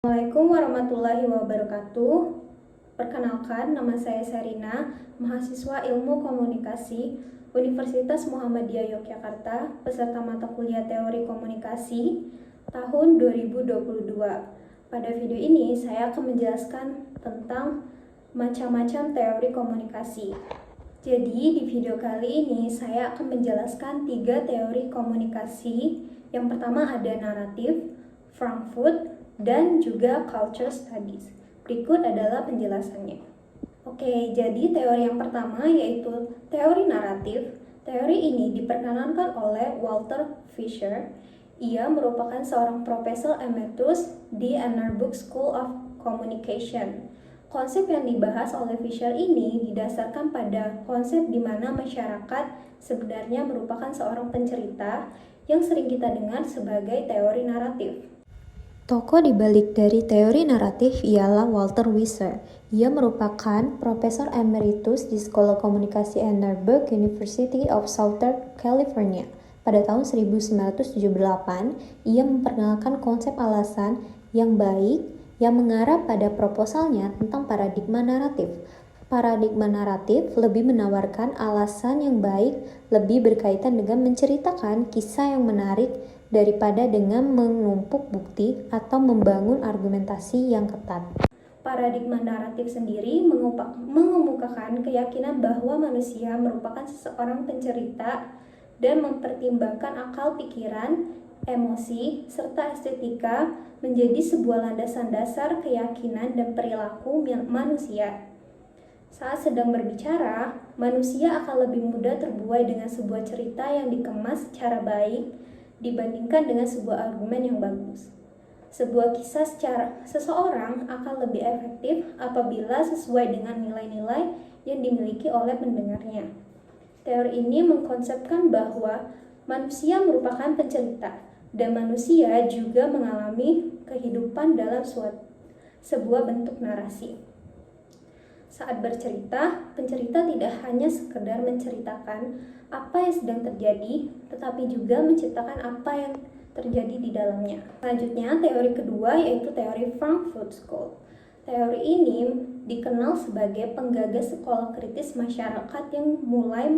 Assalamualaikum warahmatullahi wabarakatuh. Perkenalkan, nama saya Sarina, mahasiswa Ilmu Komunikasi Universitas Muhammadiyah Yogyakarta, peserta mata kuliah Teori Komunikasi tahun 2022. Pada video ini, saya akan menjelaskan tentang macam-macam teori komunikasi. Jadi, di video kali ini, saya akan menjelaskan 3 teori komunikasi. Yang pertama ada naratif, Frankfurt, dan juga culture studies. Berikut adalah penjelasannya. Oke, jadi teori yang pertama yaitu teori naratif. Teori ini diperkenalkan oleh Walter Fisher. Ia merupakan seorang profesor emeritus di Annenberg School of Communication. Konsep yang dibahas oleh Fisher ini didasarkan pada konsep di mana masyarakat sebenarnya merupakan seorang pencerita yang sering kita dengar sebagai teori naratif. Tokoh dibalik dari teori naratif ialah Walter Fisher. Ia merupakan profesor emeritus di Sekolah Komunikasi Annenberg University of Southern California. Pada tahun 1978, ia memperkenalkan konsep alasan yang baik yang mengarah pada proposalnya tentang paradigma naratif. Paradigma naratif lebih menawarkan alasan yang baik, lebih berkaitan dengan menceritakan kisah yang menarik daripada dengan menumpuk bukti atau membangun argumentasi yang ketat. Paradigma naratif sendiri mengemukakan keyakinan bahwa manusia merupakan seseorang pencerita dan mempertimbangkan akal pikiran, emosi, serta estetika menjadi sebuah landasan dasar keyakinan dan perilaku manusia. Saat sedang berbicara, manusia akan lebih mudah terbuai dengan sebuah cerita yang dikemas secara baik dibandingkan dengan sebuah argumen yang bagus. Sebuah kisah secara seseorang akan lebih efektif apabila sesuai dengan nilai-nilai yang dimiliki oleh pendengarnya. Teori ini mengkonsepkan bahwa manusia merupakan pencerita dan manusia juga mengalami kehidupan dalam sebuah bentuk narasi. Saat bercerita, pencerita tidak hanya sekedar menceritakan apa yang sedang terjadi, tetapi juga menciptakan apa yang terjadi di dalamnya. Selanjutnya, teori kedua yaitu teori Frankfurt School. Teori ini dikenal sebagai penggagas sekolah kritis masyarakat yang mulai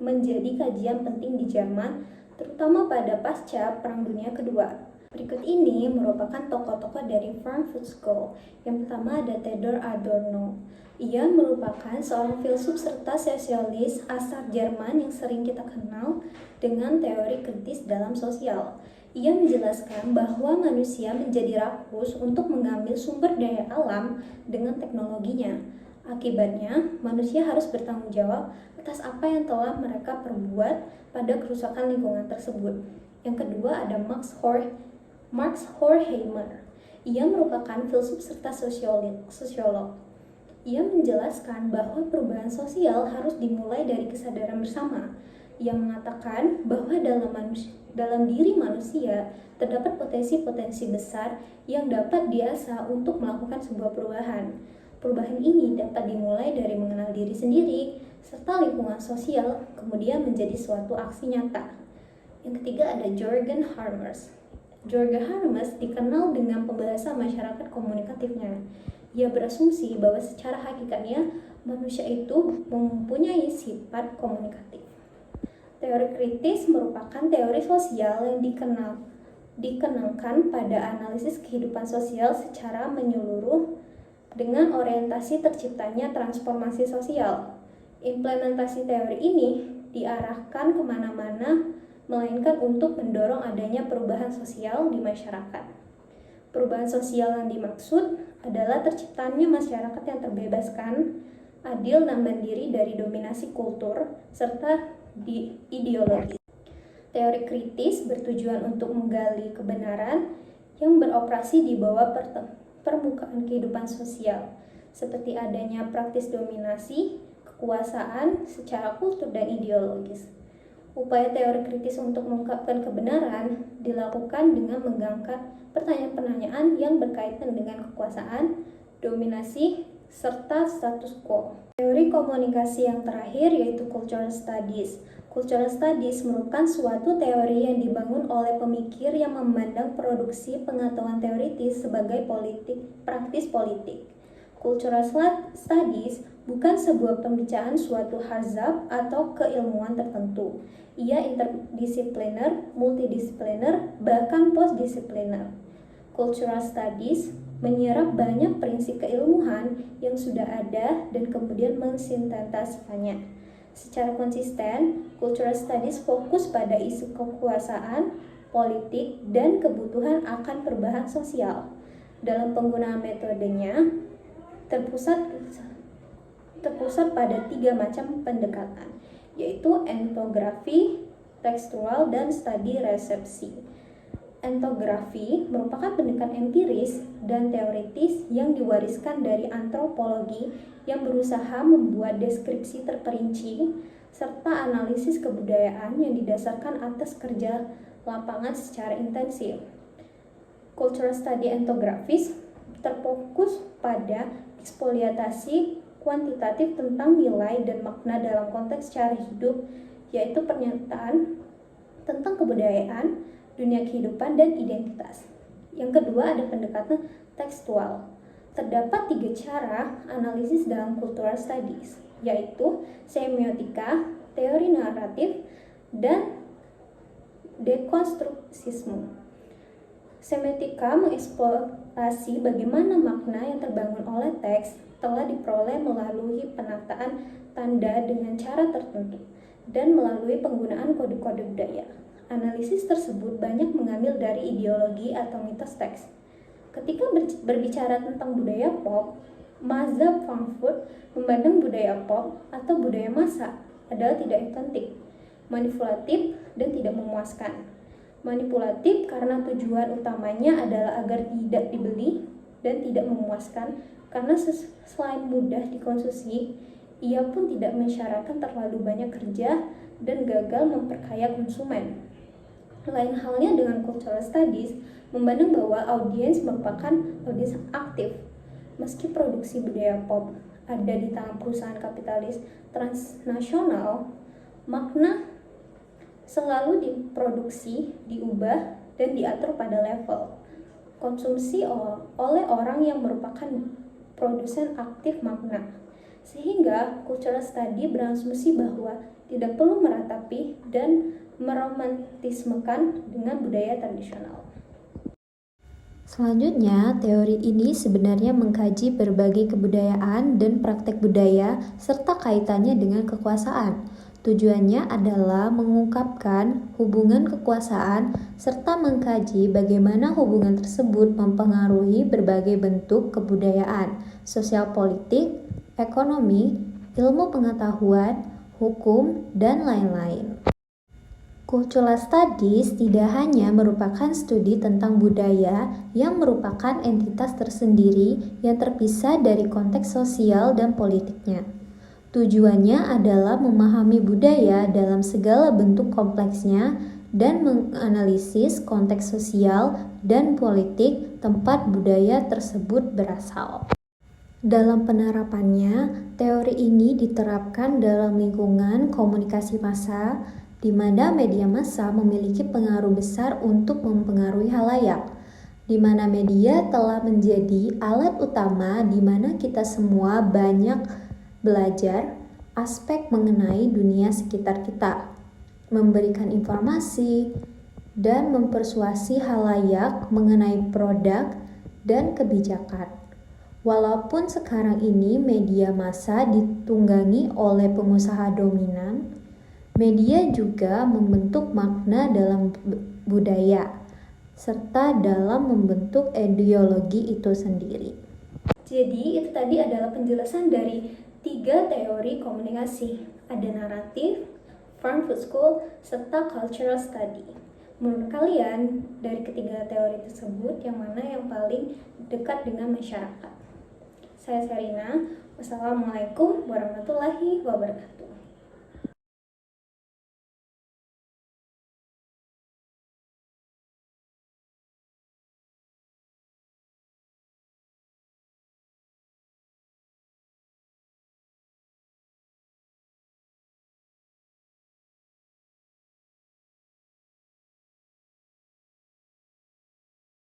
menjadi kajian penting di Jerman, terutama pada pasca Perang Dunia Kedua. Berikut ini merupakan tokoh-tokoh dari Frankfurt School. Yang pertama ada Theodor Adorno. Ia merupakan seorang filsuf serta sosialis asal Jerman yang sering kita kenal dengan teori kritis dalam sosial. Ia menjelaskan bahwa manusia menjadi rakus untuk mengambil sumber daya alam dengan teknologinya. Akibatnya, manusia harus bertanggung jawab atas apa yang telah mereka perbuat pada kerusakan lingkungan tersebut. Yang kedua ada Max Horkheimer. Ia merupakan filsuf serta sosiolog. Ia menjelaskan bahwa perubahan sosial harus dimulai dari kesadaran bersama. Ia mengatakan bahwa dalam diri manusia terdapat potensi-potensi besar yang dapat diasah untuk melakukan sebuah perubahan. Perubahan ini dapat dimulai dari mengenal diri sendiri serta lingkungan sosial, kemudian menjadi suatu aksi nyata. Yang ketiga ada Jürgen Habermas. Jürgen Habermas dikenal dengan pembahasan masyarakat komunikatifnya. Ia berasumsi bahwa secara hakikatnya manusia itu mempunyai sifat komunikatif. Teori kritis merupakan teori sosial yang dikenalkan pada analisis kehidupan sosial secara menyeluruh dengan orientasi terciptanya transformasi sosial. Implementasi teori ini diarahkan kemana-mana, melainkan untuk mendorong adanya perubahan sosial di masyarakat. Perubahan sosial yang dimaksud adalah terciptanya masyarakat yang terbebaskan, adil dan mandiri dari dominasi kultur, serta ideologi. Teori kritis bertujuan untuk menggali kebenaran yang beroperasi di bawah permukaan kehidupan sosial, seperti adanya praktis dominasi, kekuasaan secara kultur dan ideologis. Upaya teori kritis untuk mengungkapkan kebenaran dilakukan dengan mengangkat pertanyaan-pertanyaan yang berkaitan dengan kekuasaan, dominasi, serta status quo. Teori komunikasi yang terakhir yaitu Cultural Studies. Cultural Studies merupakan suatu teori yang dibangun oleh pemikir yang memandang produksi pengetahuan teoritis sebagai praktis politik. Cultural Studies bukan sebuah pembicaraan suatu hazab atau keilmuan tertentu. Ia interdisipliner, multidisipliner, bahkan postdisipliner. Cultural Studies menyerap banyak prinsip keilmuan yang sudah ada dan kemudian mensintetaskannya. Secara konsisten, Cultural Studies fokus pada isu kekuasaan, politik, dan kebutuhan akan perubahan sosial. Dalam penggunaan metodenya, terpusat pada 3 macam pendekatan, yaitu etnografi, tekstual, dan studi resepsi. Etnografi merupakan pendekatan empiris dan teoritis yang diwariskan dari antropologi yang berusaha membuat deskripsi terperinci serta analisis kebudayaan yang didasarkan atas kerja lapangan secara intensif. Cultural study etnografis terfokus pada eksploitasi kuantitatif tentang nilai dan makna dalam konteks cara hidup, yaitu pernyataan tentang kebudayaan, dunia kehidupan, dan identitas. Yang kedua ada pendekatan tekstual. Terdapat 3 cara analisis dalam cultural studies, yaitu semiotika, teori naratif, dan dekonstruksisme. Semiotika mengeksplorasi bagaimana makna yang terbangun oleh teks telah diperoleh melalui penataan tanda dengan cara tertentu dan melalui penggunaan kode-kode budaya. Analisis tersebut banyak mengambil dari ideologi atau mitos teks. Ketika berbicara tentang budaya pop, mazhab Frankfurt memandang budaya pop atau budaya massa adalah tidak otentik, manipulatif, dan tidak memuaskan. Manipulatif karena tujuan utamanya adalah agar tidak dibeli, dan tidak memuaskan karena selain mudah dikonsumsi, ia pun tidak mensyaratkan terlalu banyak kerja dan gagal memperkaya konsumen. Lain halnya dengan cultural studies, memandang bahwa audiens merupakan audiens aktif. Meski produksi budaya pop ada di tangan perusahaan kapitalis transnasional, makna selalu diproduksi, diubah, dan diatur pada level konsumsi oleh orang yang merupakan produsen aktif makna. Sehingga cultural study berasumsi bahwa tidak perlu meratapi dan meromantismekan dengan budaya tradisional. Selanjutnya, teori ini sebenarnya mengkaji berbagai kebudayaan dan praktek budaya serta kaitannya dengan kekuasaan. Tujuannya adalah mengungkapkan hubungan kekuasaan serta mengkaji bagaimana hubungan tersebut mempengaruhi berbagai bentuk kebudayaan, sosial politik, ekonomi, ilmu pengetahuan, hukum, dan lain-lain. Cultural Studies tidak hanya merupakan studi tentang budaya yang merupakan entitas tersendiri yang terpisah dari konteks sosial dan politiknya. Tujuannya adalah memahami budaya dalam segala bentuk kompleksnya dan menganalisis konteks sosial dan politik tempat budaya tersebut berasal. Dalam penerapannya, teori ini diterapkan dalam lingkungan komunikasi massa, di mana media massa memiliki pengaruh besar untuk mempengaruhi khalayak, di mana media telah menjadi alat utama di mana kita semua banyak belajar aspek mengenai dunia sekitar kita, memberikan informasi, dan mempersuasi khalayak mengenai produk dan kebijakan. Walaupun sekarang ini media massa ditunggangi oleh pengusaha dominan, media juga membentuk makna dalam budaya, serta dalam membentuk ideologi itu sendiri. Jadi itu tadi adalah penjelasan dari 3 teori komunikasi. Ada naratif, Frankfurt School, serta cultural study. Menurut kalian, dari ketiga teori tersebut, yang mana yang paling dekat dengan masyarakat? Saya Serina. Wassalamualaikum warahmatullahi wabarakatuh.